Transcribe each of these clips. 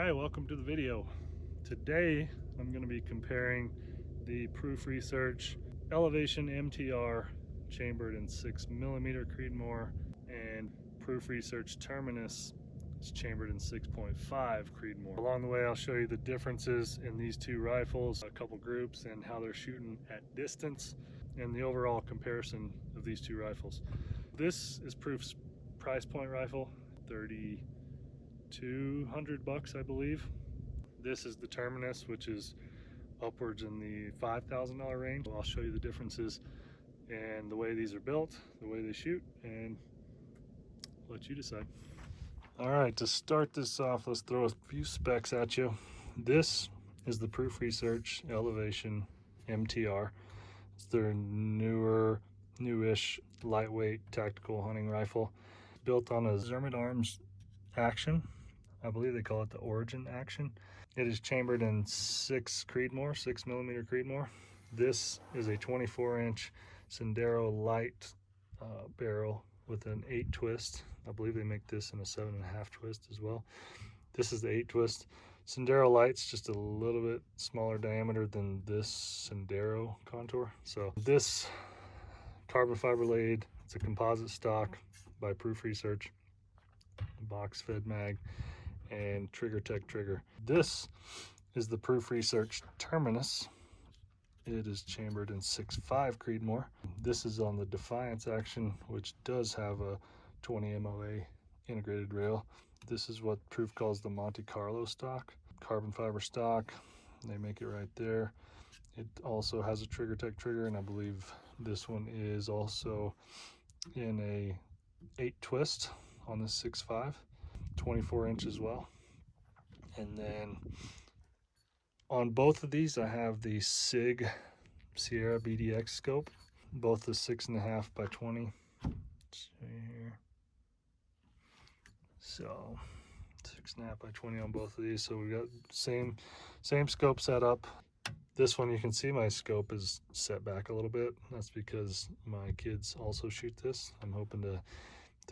right, welcome to the video. Today I'm going to be comparing the Proof Research Elevation MTR chambered in 6mm Creedmoor and Proof Research Terminus is chambered in 6.5 Creedmoor. Along the way I'll show you the differences in these two rifles, a couple groups, and how they're shooting at distance, and the overall comparison of these two rifles. This is Proof's price point rifle, $3,200 I believe. This is the Terminus, which is upwards in the $5,000 range. I'll show you the differences and the way these are built, the way they shoot, and let you decide. All right, to start this off, let's throw a few specs at you. This is the Proof Research Elevation MTR. It's their newish, lightweight tactical hunting rifle. Built on a Zermit Arms action. I believe they call it the Origin action. It is chambered in 6mm Creedmoor. This is a 24-inch Sendero light barrel with an 8 twist. I believe they make this in a 7.5 twist as well. This is the 8 twist. Sendero light's just a little bit smaller diameter than this Sendero contour. So this carbon fiber blade, it's a composite stock by Proof Research, box fed mag, and Trigger Tech trigger. This is the Proof Research Terminus. It is chambered in 6.5 Creedmoor. This is on the Defiance action, which does have a 20 MOA integrated rail. This is what Proof calls the Monte Carlo stock, carbon fiber stock. They make it right there. It also has a Trigger Tech trigger, and I believe this one is also in a 8 twist on the 6.5, 24 inch as well. And then on both of these I have the SIG Sierra BDX scope, both the 6.5 by 20. Let's see here. So 6.5 by 20 on both of these. So we got same scope setup. This one, you can see my scope is set back a little bit. That's because my kids also shoot this. I'm hoping to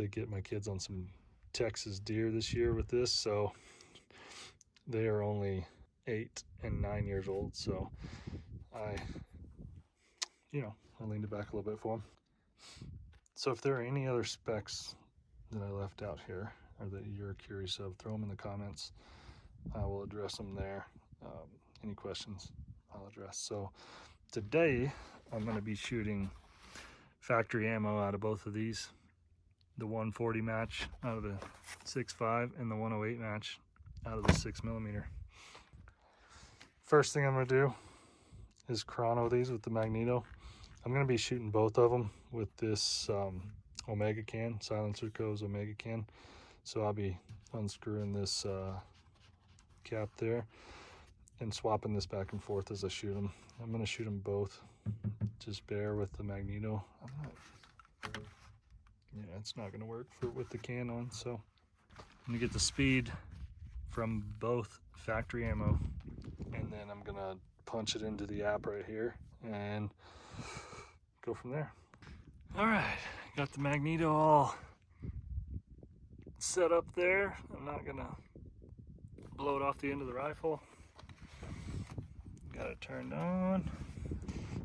get my kids on some Texas deer this year with this. So they are only 8 and 9 years old. So I leaned it back a little bit for them. So if there are any other specs that I left out here or that you're curious of, throw them in the comments. I will address them there. Any questions I'll address. So today I'm going to be shooting factory ammo out of both of these. The 140 match out of the 6.5 and the 108 match out of the 6mm. First thing I'm going to do is chrono these with the magneto. I'm going to be shooting both of them with this Omega can, Silencer Co's Omega can. So I'll be unscrewing this cap there and swapping this back and forth as I shoot them. I'm going to shoot them both. Just bear with the magneto. Yeah, it's not going to work with the can on. So I'm going to get the speed from both factory ammo, and then I'm going to punch it into the app right here and go from there. All right, got the magneto all set up there. I'm not going to blow it off the end of the rifle. Got it turned on,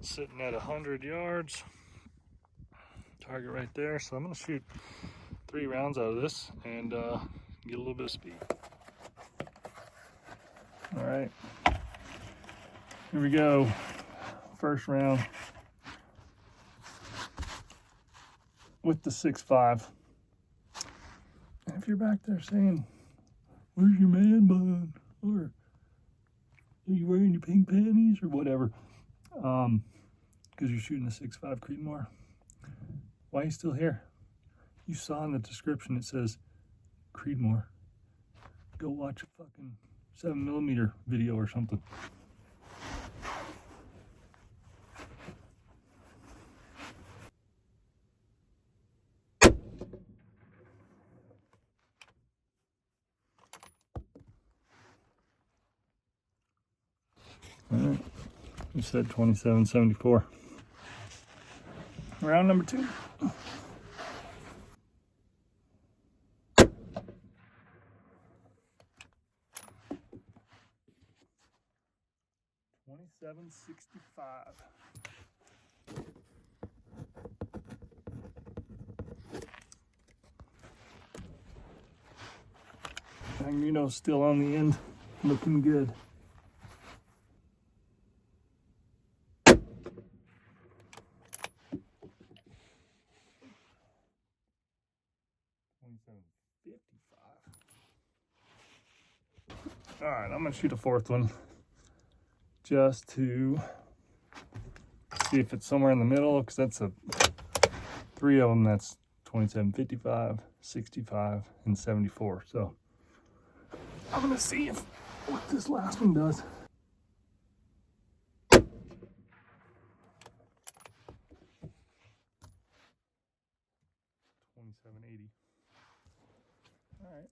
sitting at 100 yards. Target right there. So I'm going to shoot 3 rounds out of this and get a little bit of speed. All right, here we go. First round with the 6.5. And if you're back there saying, "Where's your man bun?" or "Are you wearing your pink panties?" or whatever, because you're shooting the 6.5 Creedmoor, why are you still here? You saw in the description it says Creedmoor. Go watch a fucking 7mm video or something. All right, we said 27.74. Round number 2. 2765. Magneto's still on the end, looking good. All right, I'm gonna shoot a fourth one just to see if it's somewhere in the middle, because that's three of them. That's 2755, 65, and 74. So I'm gonna see what this last one does. 2780. All right.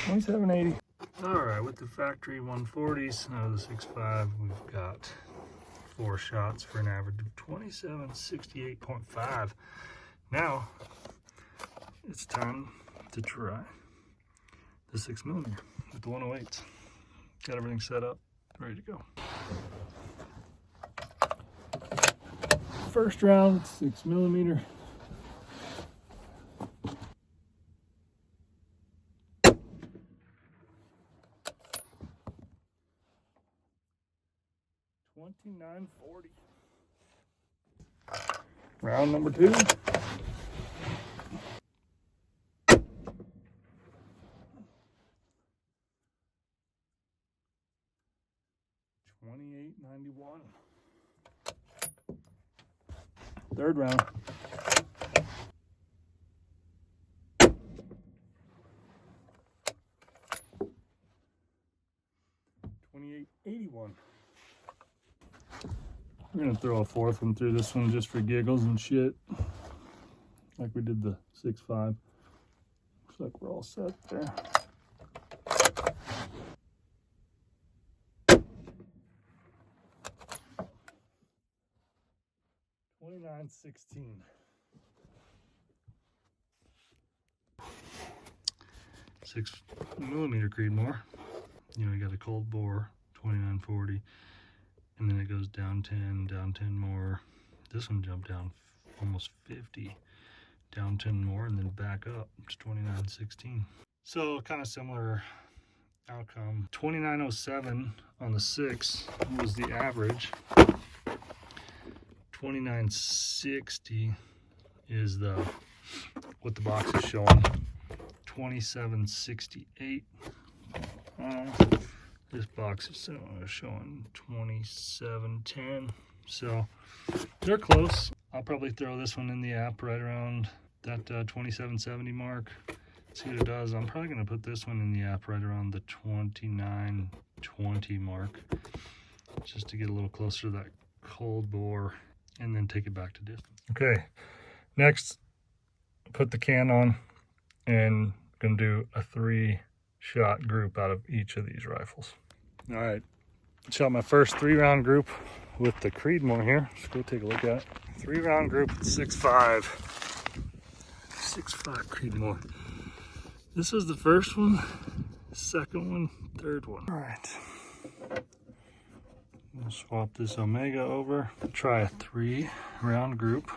2780. All right, with the factory 140s out of the 6.5, we've got 4 shots for an average of 2768.5. Now it's time to try the 6mm with the 108s. Got everything set up, ready to go. First round, 6mm. $29.40. Round number 2. $28.91. Third round. $28.81. We're gonna throw a fourth one through this one just for giggles and shit, like we did the 6.5. Looks like we're all set there. $29.16. 6mm Creedmoor. You know, you got a cold bore, 29.40, and then it goes down 10 more. This one jumped down almost 50, down 10 more, and then back up to 29.16. So kind of similar outcome. 29.07 on the 6 was the average. 29.60 is what the box is showing. 27.68. This box is showing 27.10. So they're close. I'll probably throw this one in the app right around that 27.70 mark. See what it does. I'm probably going to put this one in the app right around the 29.20 mark, just to get a little closer to that cold bore, and then take it back to distance. Okay, next, put the can on, and gonna do a 3-shot group out of each of these rifles. All right, shot my first 3-round group with the Creedmoor here. Let's go take a look at it. 3-round group with 6.5 Creedmoor. This is the first one, second one, third one. All right. We'll swap this Omega over. Try a 3-round group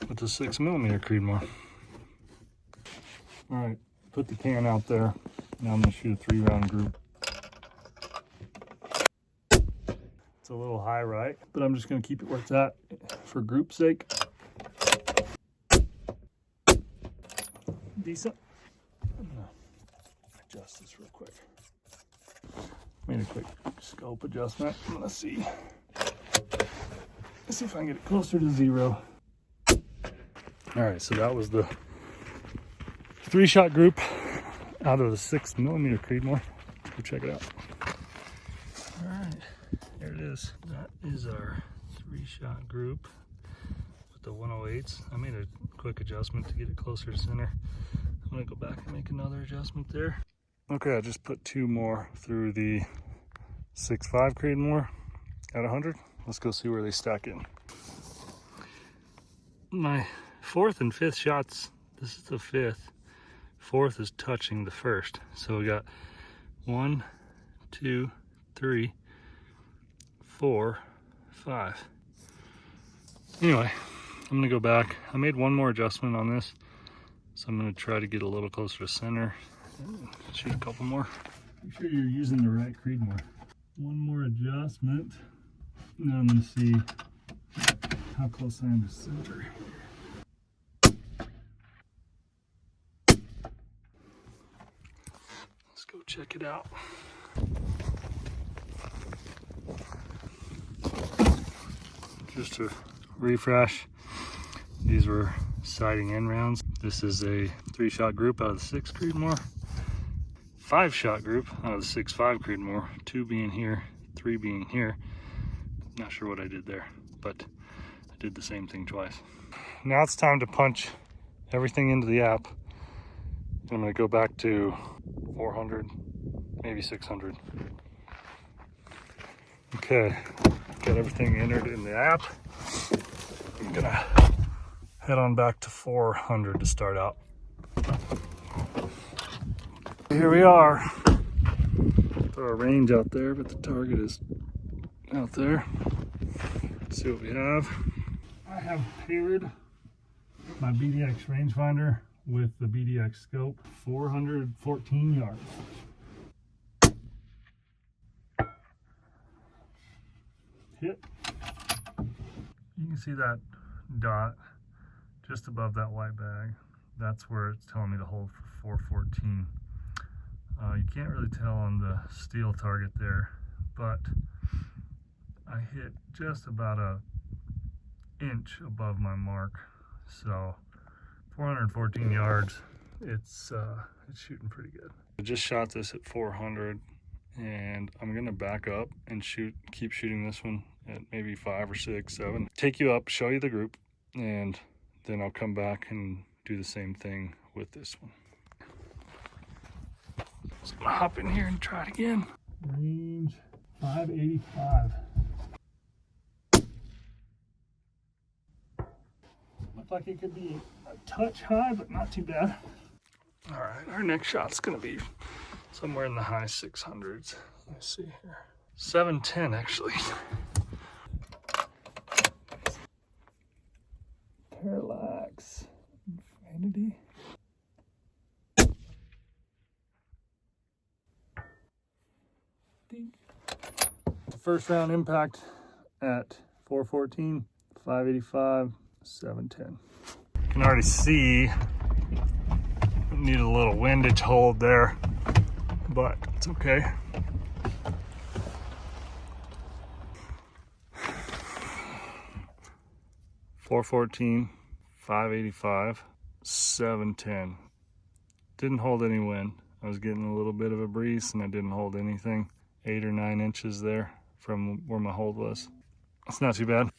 with the 6mm Creedmoor. All right, put the can out there. Now I'm gonna shoot a 3-round group. It's a little high, right? But I'm just gonna keep it where it's at for group's sake. Decent. I'm gonna adjust this real quick. Made a quick scope adjustment. I'm gonna see. Let's see if I can get it closer to 0. All right, so that was the 3-shot group out of the 6mm Creedmoor. Go check it out. All right, there it is. That is our 3-shot group with the 108s. I made a quick adjustment to get it closer to center. I'm gonna go back and make another adjustment there. Okay, I just put 2 more through the 6.5 Creedmoor at 100. Let's go see where they stack in. My 4th and 5th shots, this is the 5th. 4th is touching the 1st. So we got 1, 2, 3, 4, 5. Anyway, I'm gonna go back. I made one more adjustment on this, so I'm gonna try to get a little closer to center and shoot a couple more. Make sure you're using the right creedmoor. One more adjustment, and then I'm gonna see how close I am to center. Let's go check it out. Just to refresh, these were sighting end rounds. This is a 3-shot group out of the 6 Creedmoor. 5-shot group out of the 6.5 Creedmoor. 2 being here, 3 being here. Not sure what I did there, but I did the same thing twice. Now it's time to punch everything into the app. I'm gonna go back to 400, maybe 600. Okay, got everything entered in the app. I'm gonna head on back to 400 to start out. Here we are. Throw a range out there, but the target is out there. Let's see what we have. I have paired my BDX rangefinder with the BDX scope, 414 yards. Hit. You can see that dot just above that white bag. That's where it's telling me to hold for 414. You can't really tell on the steel target there, but I hit just about an inch above my mark. So 414 yards, it's shooting pretty good. I just shot this at 400, and I'm gonna back up and keep shooting this one at maybe 5 or 6, 7. Take you up, show you the group, and then I'll come back and do the same thing with this one. So I'm gonna hop in here and try it again. Range 585. Looks like it could be a touch high, but not too bad. All right, our next shot's gonna be somewhere in the high 600s. Let's see here. 710 actually. Parallax. Hornady. The first round impact at 414, 585, 710. You can already see need a little windage hold there, but it's okay. .414, 585, 710. Didn't hold any wind. I was getting a little bit of a breeze and I didn't hold anything. 8 or 9 inches there from where my hold was. That's not too bad.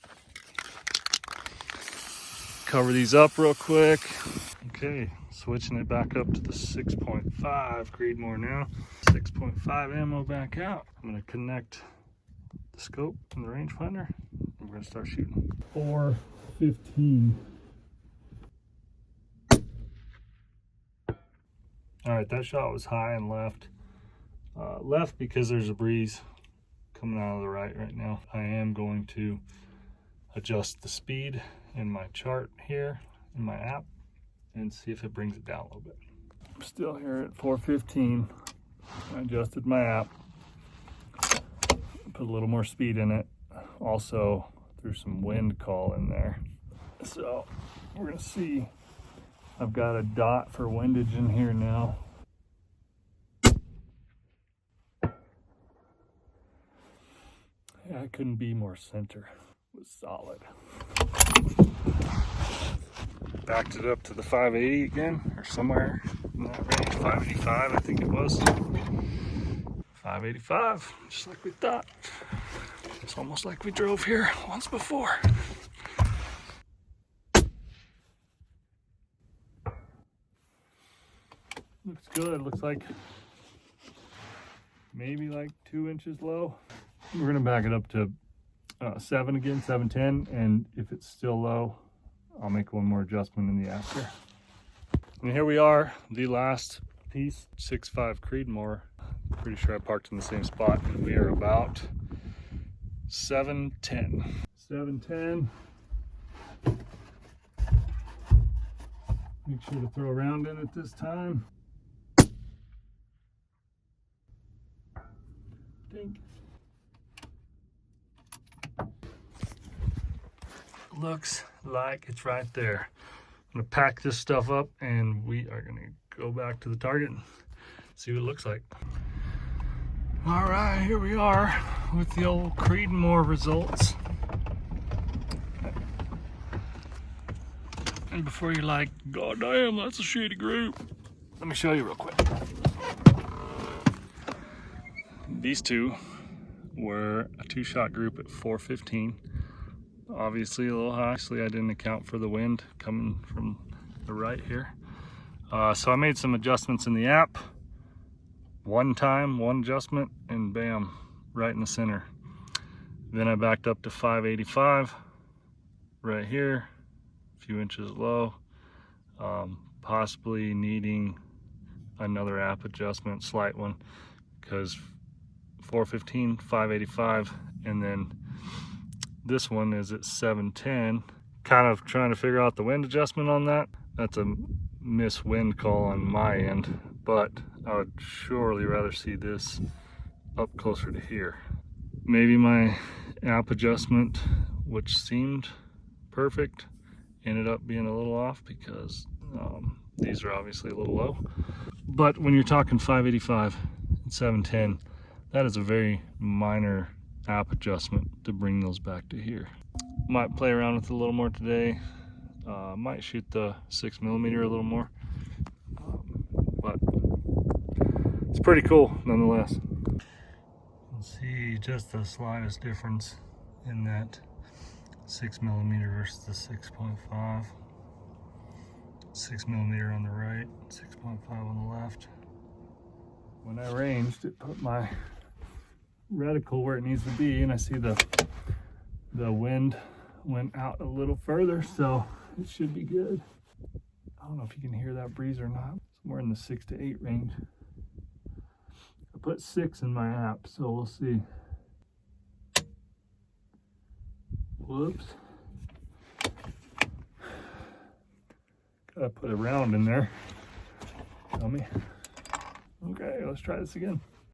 Cover these up real quick. Okay, switching it back up to the 6.5 Creedmoor now. 6.5 ammo back out. I'm gonna connect the scope and the rangefinder. We're gonna start shooting. 415. All right, that shot was high and left. Left because there's a breeze coming out of the right now. I am going to adjust the speed in my chart here in my app and see if it brings it down a little bit. I'm still here at 415. I adjusted my app, put a little more speed in it. Also threw some wind call in there. So we're gonna see. I've got a dot for windage in here now. Yeah, I couldn't be more center. It was solid. Backed it up to the 580 again, or somewhere in that range. 585, I think it was. 585, just like we thought. It's almost like we drove here once before. Looks good. Looks like maybe like 2 inches low. We're gonna back it up to 7 again, 710, and if it's still low, I'll make one more adjustment in the after. And here we are, the last piece. 6.5 Creedmoor. Pretty sure I parked in the same spot, and we are about 710. 710. Make sure to throw a round in it this time. Dink. Looks like it's right there. I'm gonna pack this stuff up and we are gonna go back to the target and see what it looks like. All right, here we are with the old Creedmoor results. And before you're like, God damn, that's a shitty group, let me show you real quick. These two were a 2-shot group at 415. Obviously a little high. Obviously I didn't account for the wind coming from the right here. So I made some adjustments in the app. One adjustment, and bam, right in the center. Then I backed up to 585 right here, a few inches low, possibly needing another app adjustment, slight one, because 415, 585, and then this one is at 710. Kind of trying to figure out the wind adjustment on that. That's a miss wind call on my end, but I would surely rather see this up closer to here. Maybe my app adjustment, which seemed perfect, ended up being a little off because these are obviously a little low. But when you're talking 585 and 710, that is a very minor app adjustment to bring those back to here. Might play around with it a little more today. Might shoot the 6mm a little more, but it's pretty cool nonetheless. You can see just the slightest difference in that 6mm versus the 6.5. 6mm on the right, 6.5 on the left. When I ranged, it put my reticle where it needs to be, and I see the wind went out a little further, so it should be good. I don't know if you can hear that breeze or not. Somewhere in the 6 to 8 range. I put 6 in my app, so we'll see. Whoops. Gotta put a round in there. Tell me. Okay, let's try this again.